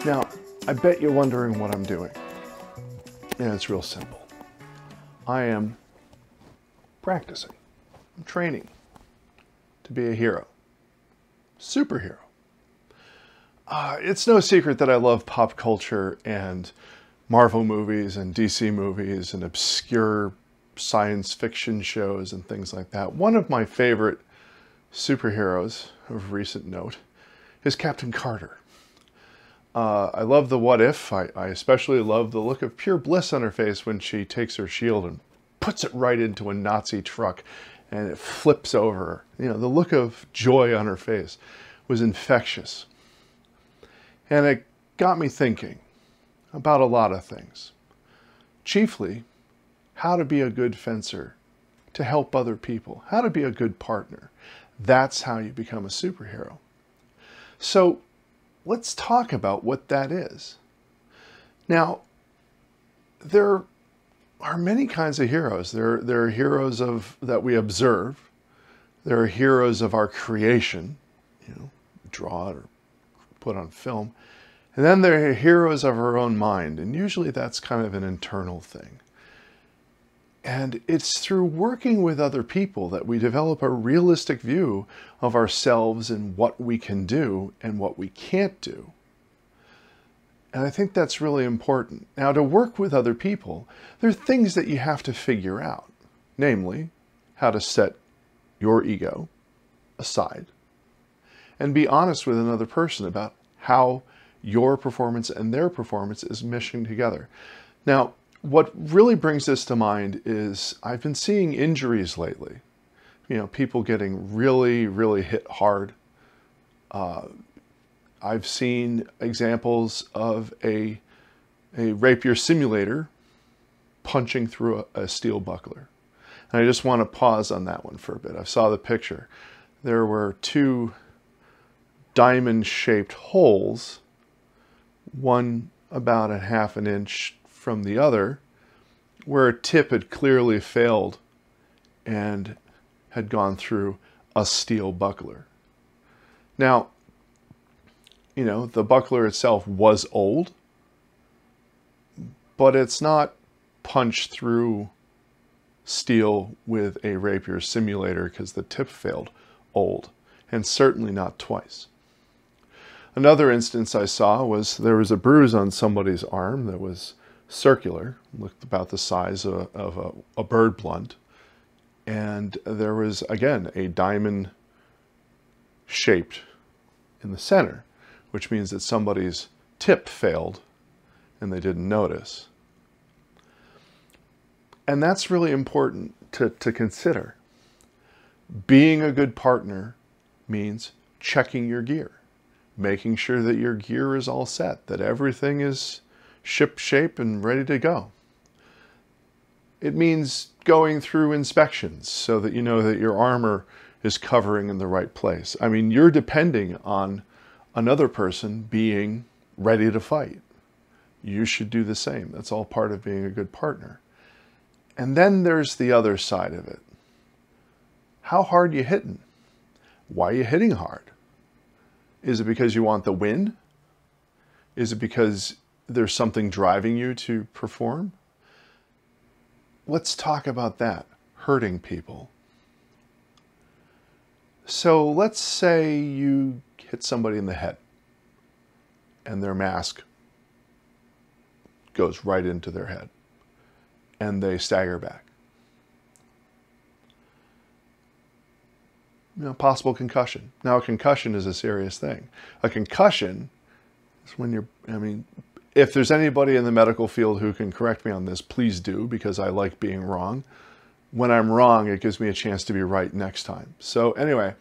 Now, I bet you're wondering what I'm doing. And it's real simple. I am practicing. I'm training to be a hero. Superhero. It's no secret that I love pop culture and Marvel movies and DC movies and obscure science fiction shows and things like that. One of my favorite superheroes of recent note is Captain Carter. I love the what if. I especially love the look of pure bliss on her face when she takes her shield and puts it right into a Nazi truck and it flips over. You know, the look of joy on her face was infectious. And it got me thinking about a lot of things. Chiefly, how to be a good fencer, to help other people, how to be a good partner. That's how you become a superhero. So let's talk about what that is. Now, there are many kinds of heroes. There are heroes that we observe. There are heroes of our creation, draw it or put on film. And then there are heroes of our own mind. And usually that's kind of an internal thing. And it's through working with other people that we develop a realistic view of ourselves and what we can do and what we can't do. And I think that's really important. Now, to work with other people, there are things that you have to figure out. Namely, how to set your ego aside and be honest with another person about how your performance and their performance is meshing together. Now, what really brings this to mind is I've been seeing injuries lately. People getting really, really hit hard. I've seen examples of a rapier simulator punching through a steel buckler. And I just want to pause on that one for a bit. I saw the picture. There were two diamond-shaped holes, one about a half an inch from the other, where a tip had clearly failed and had gone through a steel buckler. Now, the buckler itself was old, but it's not punched through steel with a rapier simulator because the tip failed old, and certainly not twice. Another instance I saw was there was a bruise on somebody's arm that was circular, looked about the size of a bird blunt, and there was, again, a diamond shaped in the center, which means that somebody's tip failed and they didn't notice. And that's really important to consider. Being a good partner means checking your gear, making sure that your gear is all set, that everything is ship shape and ready to go. It means going through inspections so that you know that your armor is covering in the right place. I mean, you're depending on another person being ready to fight. You should do the same. That's all part of being a good partner. And then there's the other side of it. How hard you hitting? Why are you hitting hard? Is it because you want the win? Is it because there's something driving you to perform? Let's talk about that, hurting people. So let's say you hit somebody in the head and their mask goes right into their head and they stagger back. Possible concussion. Now, a concussion is a serious thing. A concussion is when if there's anybody in the medical field who can correct me on this, please do, because I like being wrong. When I'm wrong, it gives me a chance to be right next time. So anyway,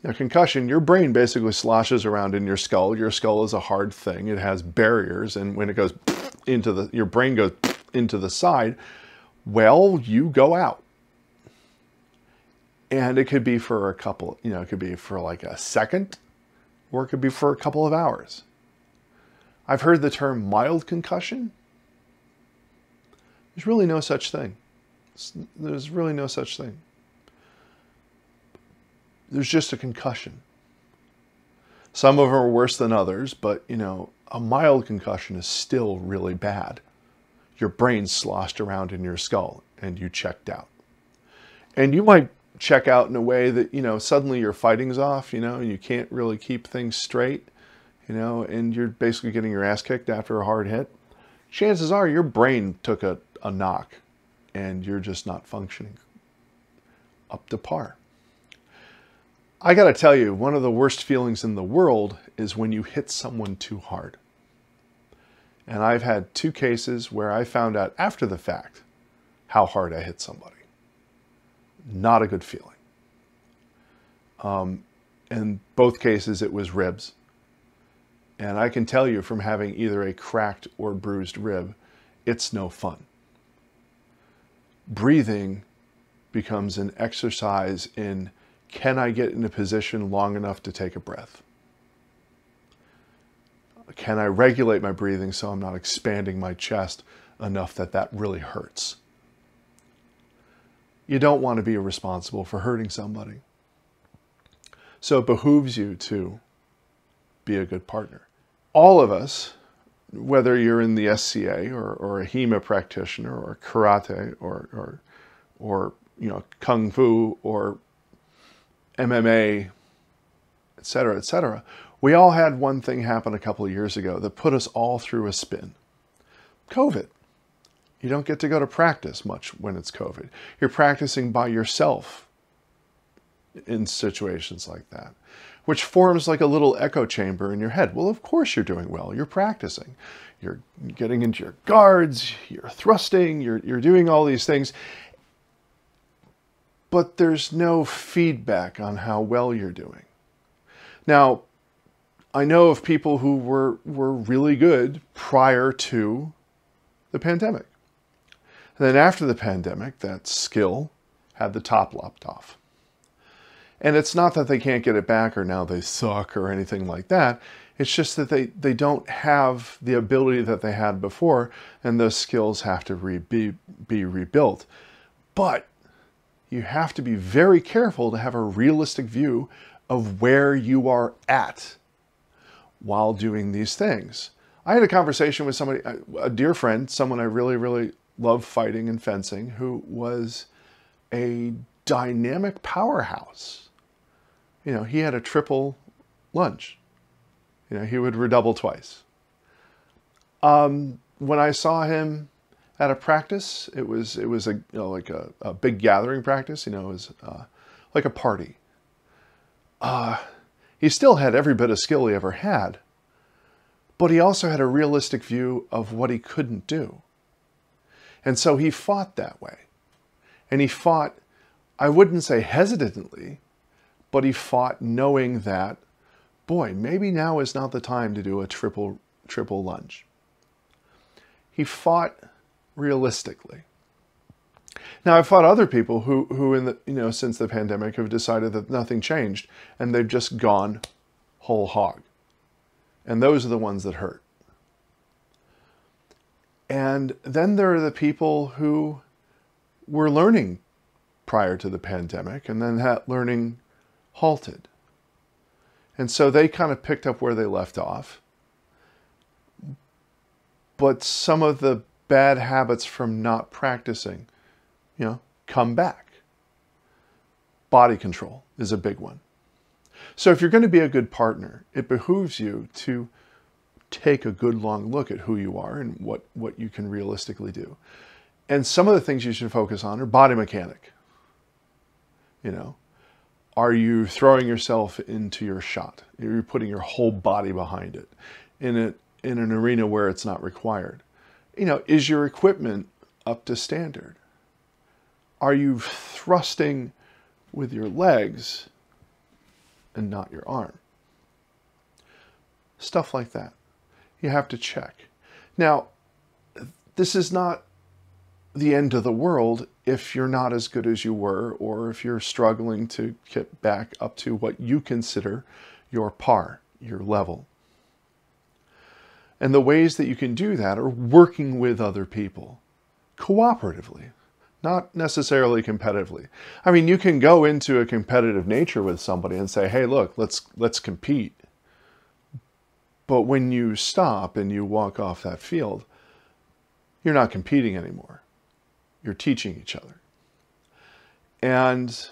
a concussion, your brain basically sloshes around in your skull. Your skull is a hard thing. It has barriers, and when it goes into your brain goes into the side, well, you go out. And it could be for a couple, it could be for like a second, or it could be for a couple of hours. I've heard the term mild concussion. There's really no such thing. There's really no such thing. There's just a concussion. Some of them are worse than others, but you know, a mild concussion is still really bad. Your brain sloshed around in your skull and you checked out. And you might check out in a way that, you know, suddenly your fighting's off, you know, and you can't really keep things straight, you know, and you're basically getting your ass kicked after a hard hit. Chances are your brain took a knock and you're just not functioning up to par. I gotta tell you, one of the worst feelings in the world is when you hit someone too hard. And I've had 2 cases where I found out after the fact how hard I hit somebody. Not a good feeling. In both cases, it was ribs. And I can tell you from having either a cracked or bruised rib, it's no fun. Breathing becomes an exercise in, can I get in a position long enough to take a breath? Can I regulate my breathing so I'm not expanding my chest enough that that really hurts? You don't want to be responsible for hurting somebody. So it behooves you to be a good partner. All of us, whether you're in the SCA or a HEMA practitioner or karate or you know, kung fu or MMA, etc., we all had one thing happen a couple of years ago that put us all through a spin. COVID. You don't get to go to practice much when it's COVID. You're practicing by yourself in situations like that, which forms like a little echo chamber in your head. Well, of course you're doing well. You're practicing. You're getting into your guards, you're thrusting, you're doing all these things. But there's no feedback on how well you're doing. Now, I know of people who were really good prior to the pandemic. And then after the pandemic, that skill had the top lopped off. And it's not that they can't get it back or now they suck or anything like that. It's just that they don't have the ability that they had before, and those skills have to be rebuilt. But you have to be very careful to have a realistic view of where you are at while doing these things. I had a conversation with somebody, a dear friend, someone I really, really love fighting and fencing, who was a dynamic powerhouse. You know, he had a triple lunge. You know, he would redouble twice. When I saw him at a practice, it was a, you know, like a big gathering practice. You know, it was like a party. He still had every bit of skill he ever had, but he also had a realistic view of what he couldn't do. And so he fought that way. And he fought, I wouldn't say hesitantly, but he fought knowing that, boy, maybe now is not the time to do a triple lunge. He fought realistically. Now, I've fought other people who in the, you know, since the pandemic have decided that nothing changed and they've just gone whole hog. And those are the ones that hurt. And then there are the people who were learning prior to the pandemic and then that learning halted. And so they kind of picked up where they left off. But some of the bad habits from not practicing, you know, come back. Body control is a big one. So if you're going to be a good partner, it behooves you to take a good long look at who you are and what you can realistically do. And some of the things you should focus on are body mechanic. You know, are you throwing yourself into your shot? Are you putting your whole body behind it in an arena where it's not required? You know, is your equipment up to standard? Are you thrusting with your legs and not your arm? Stuff like that. You have to check. Now, this is not the end of the world if you're not as good as you were, or if you're struggling to get back up to what you consider your par, your level. And the ways that you can do that are working with other people, cooperatively, not necessarily competitively. I mean, you can go into a competitive nature with somebody and say, hey, look, let's compete. But when you stop and you walk off that field, you're not competing anymore. You're teaching each other. And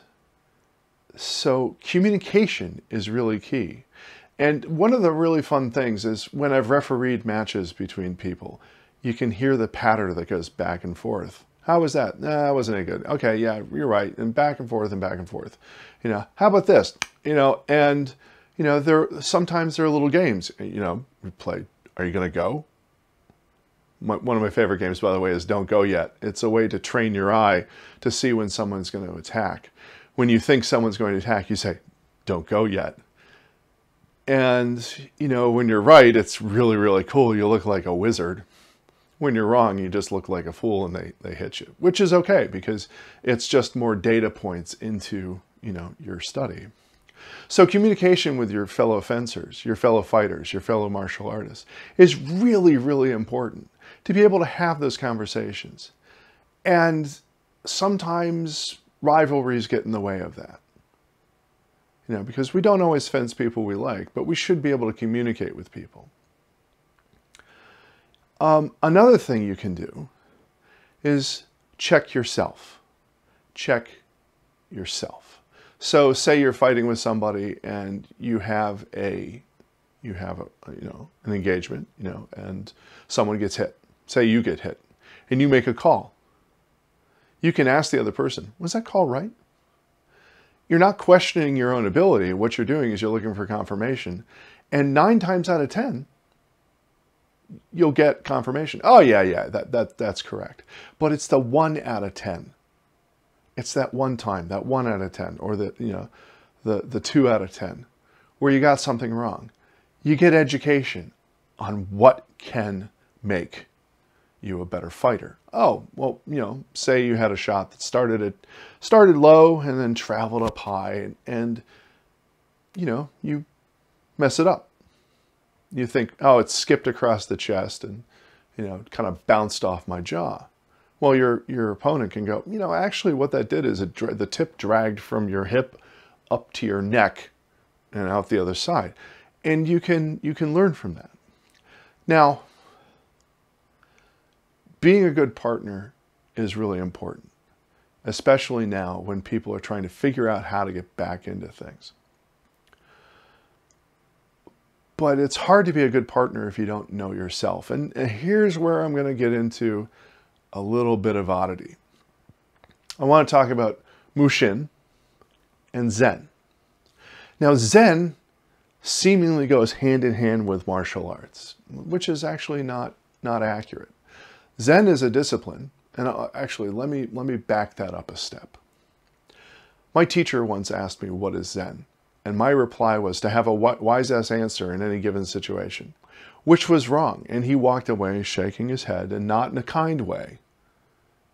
so communication is really key. And one of the really fun things is when I've refereed matches between people, you can hear the patter that goes back and forth. How was that? Nah, that wasn't any good. Okay, yeah, you're right. And back and forth and back and forth. You know, how about this? You know, and, you know, sometimes there are little games. You know, we play, are you going to go? One of my favorite games, by the way, is Don't Go Yet. It's a way to train your eye to see when someone's going to attack. When you think someone's going to attack, you say, don't go yet. And, you know, when you're right, it's really, really cool. You look like a wizard. When you're wrong, you just look like a fool and they hit you, which is okay because it's just more data points into, you know, your study. So communication with your fellow fencers, your fellow fighters, your fellow martial artists is really, really important to be able to have those conversations. And sometimes rivalries get in the way of that. You know, because we don't always fence people we like, but we should be able to communicate with people. Another thing you can do is check yourself. Check yourself. So say you're fighting with somebody and you have an engagement, you know, and someone gets hit. Say you get hit and you make a call. You can ask the other person, was that call right? You're not questioning your own ability. What you're doing is you're looking for confirmation. And 9 times out of 10, you'll get confirmation. Oh, yeah, that's correct. But it's the 1 out of 10. It's that one time, that 1 out of 10, or the 2 out of 10, where you got something wrong. You get education on what can make you a better fighter. Oh, well, you know, say you had a shot that started low and then traveled up high and you know, you mess it up. You think, oh, it skipped across the chest and, you know, kind of bounced off my jaw. Well, your opponent can go, you know, actually what that did is the tip dragged from your hip up to your neck and out the other side. And you can learn from that. Now, being a good partner is really important, especially now when people are trying to figure out how to get back into things. But it's hard to be a good partner if you don't know yourself. And here's where I'm going to get into a little bit of oddity. I want to talk about Mushin and Zen. Now, Zen seemingly goes hand in hand with martial arts, which is actually not accurate. Zen is a discipline, and actually, let me back that up a step. My teacher once asked me, what is Zen? And my reply was to have a wise-ass answer in any given situation, which was wrong. And he walked away shaking his head, and not in a kind way,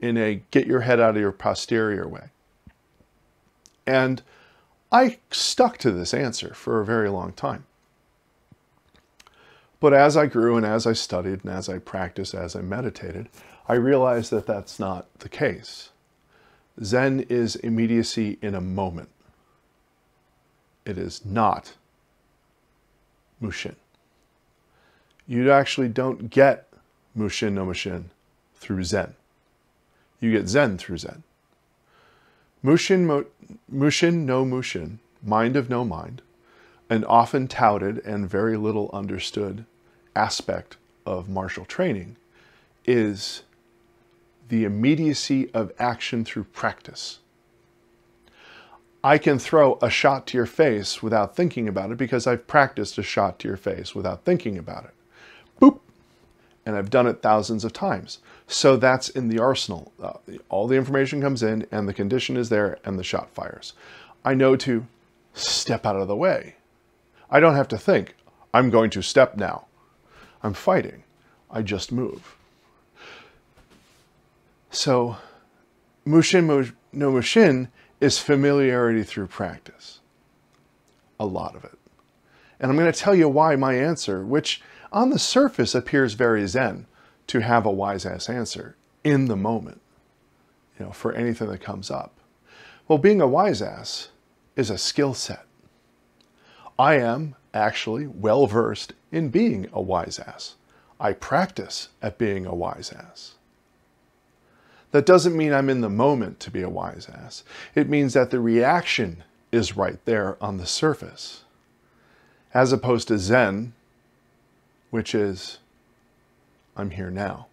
in a get your head out of your posterior way. And I stuck to this answer for a very long time. But as I grew and as I studied and as I practiced, as I meditated, I realized that that's not the case. Zen is immediacy in a moment. It is not Mushin. You actually don't get Mushin no Mushin through Zen. You get Zen through Zen. Mushin no Mushin, mind of no mind, an often touted and very little understood aspect of martial training is the immediacy of action through practice. I can throw a shot to your face without thinking about it because I've practiced a shot to your face without thinking about it. Boop! And I've done it thousands of times. So that's in the arsenal. All the information comes in and the condition is there and the shot fires. I know to step out of the way. I don't have to think, I'm going to step now. I'm fighting. I just move. So Mushin no Mushin is familiarity through practice. A lot of it. And I'm going to tell you why my answer, which on the surface appears very Zen, to have a wise-ass answer in the moment, you know, for anything that comes up. Well, being a wise-ass is a skill set. I am actually well-versed in being a wise ass. I practice at being a wise ass. That doesn't mean I'm in the moment to be a wise ass. It means that the reaction is right there on the surface, as opposed to Zen, which is, I'm here now.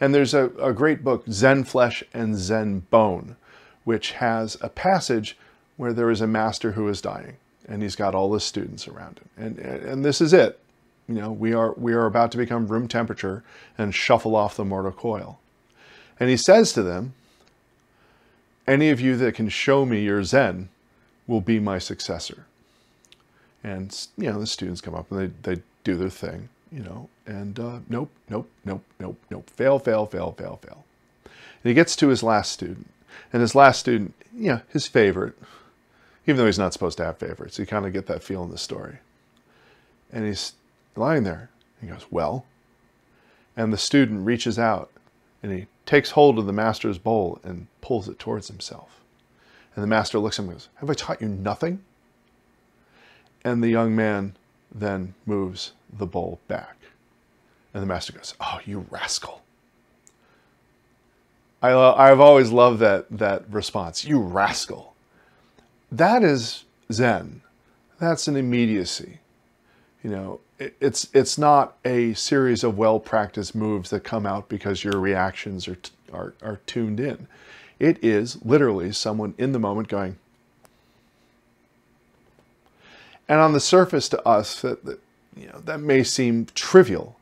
And there's a great book, Zen Flesh and Zen Bone, which has a passage where there is a master who is dying, and he's got all his students around him. And this is it. You know, we are about to become room temperature and shuffle off the mortal coil. And he says to them, any of you that can show me your Zen will be my successor. And, you know, the students come up and they do their thing, you know, and nope, nope, nope, nope, nope, fail, fail, fail, fail, fail. And he gets to his last student. And his last student, you know, his favorite, even though he's not supposed to have favorites, you kind of get that feel in the story. And he's lying there. He goes, well, and the student reaches out and he takes hold of the master's bowl and pulls it towards himself. And the master looks at him and goes, have I taught you nothing? And the young man then moves the bowl back. And the master goes, oh, you rascal. I've always loved that response, you rascal. That is Zen. That's an immediacy. You know, it's not a series of well-practiced moves that come out because your reactions are tuned in. It is literally someone in the moment going. And on the surface to us, that may seem trivial,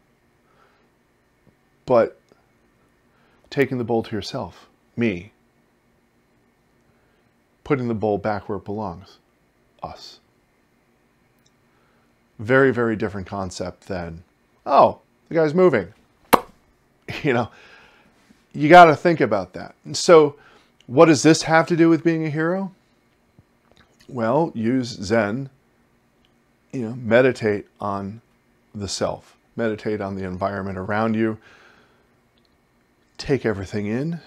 but taking the bowl to yourself, me, putting the bowl back where it belongs, us. Very, very different concept than, oh, the guy's moving. You know, you got to think about that. And so what does this have to do with being a hero? Well, use Zen, you know, meditate on the self, meditate on the environment around you, take everything in,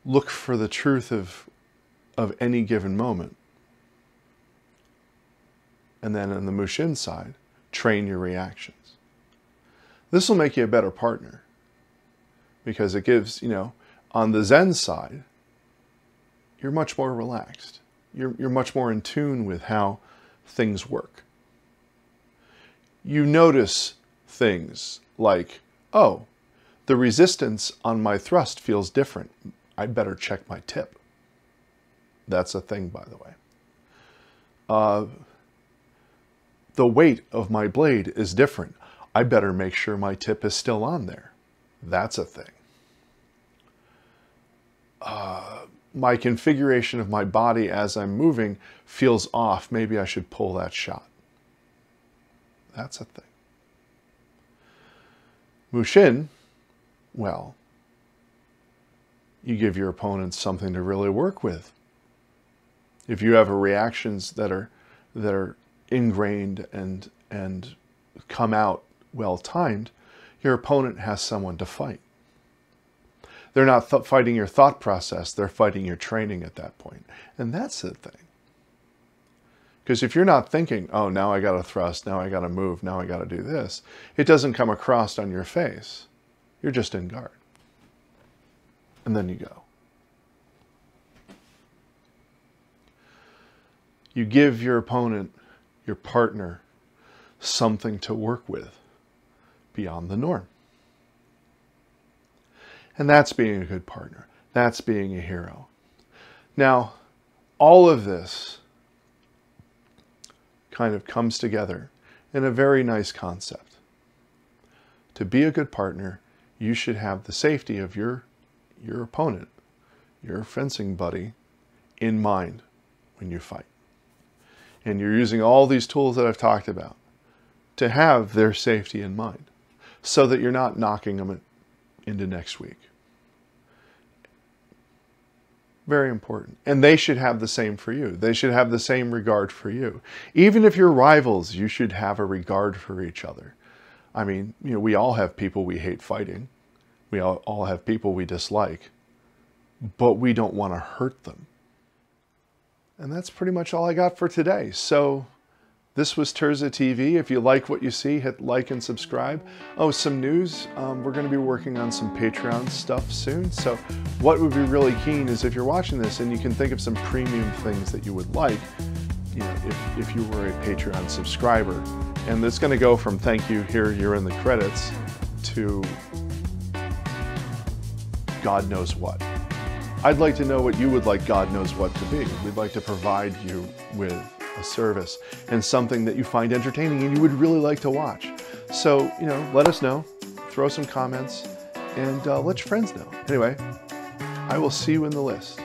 look for the truth of any given moment. And then on the Mushin side, train your reactions. This will make you a better partner because it gives, you know, on the Zen side, you're much more relaxed. You're much more in tune with how things work. You notice things like, oh, the resistance on my thrust feels different. I'd better check my tip. That's a thing, by the way. The weight of my blade is different. I better make sure my tip is still on there. That's a thing. My configuration of my body as I'm moving feels off. Maybe I should pull that shot. That's a thing. Mushin, well, you give your opponent something to really work with. If you have reactions that are ingrained and come out well-timed, your opponent has someone to fight. They're not fighting your thought process, they're fighting your training at that point. And that's the thing. Because if you're not thinking, oh, now I got to thrust, now I got to move, now I got to do this, it doesn't come across on your face. You're just in guard. And then you go. You give your opponent, your partner, something to work with beyond the norm. And that's being a good partner. That's being a hero. Now, all of this kind of comes together in a very nice concept. To be a good partner, you should have the safety of your opponent, your fencing buddy, in mind when you fight. And you're using all these tools that I've talked about to have their safety in mind so that you're not knocking them into next week. Very important. And they should have the same for you. They should have the same regard for you. Even if you're rivals, you should have a regard for each other. I mean, you know, we all have people we hate fighting. We all have people we dislike, but we don't want to hurt them. And that's pretty much all I got for today. So This was Terza TV. If you like what you see, hit like and subscribe. Oh, some news. We're going to be working on some Patreon stuff soon. So what would be really keen is if you're watching this and you can think of some premium things that you would like, you know, if you were a Patreon subscriber. And it's going to go from thank you, here you're in the credits, to God knows what. I'd like to know what you would like God knows what to be. We'd like to provide you with a service and something that you find entertaining and you would really like to watch. So, you know, let us know, throw some comments, and let your friends know. Anyway, I will see you in the list.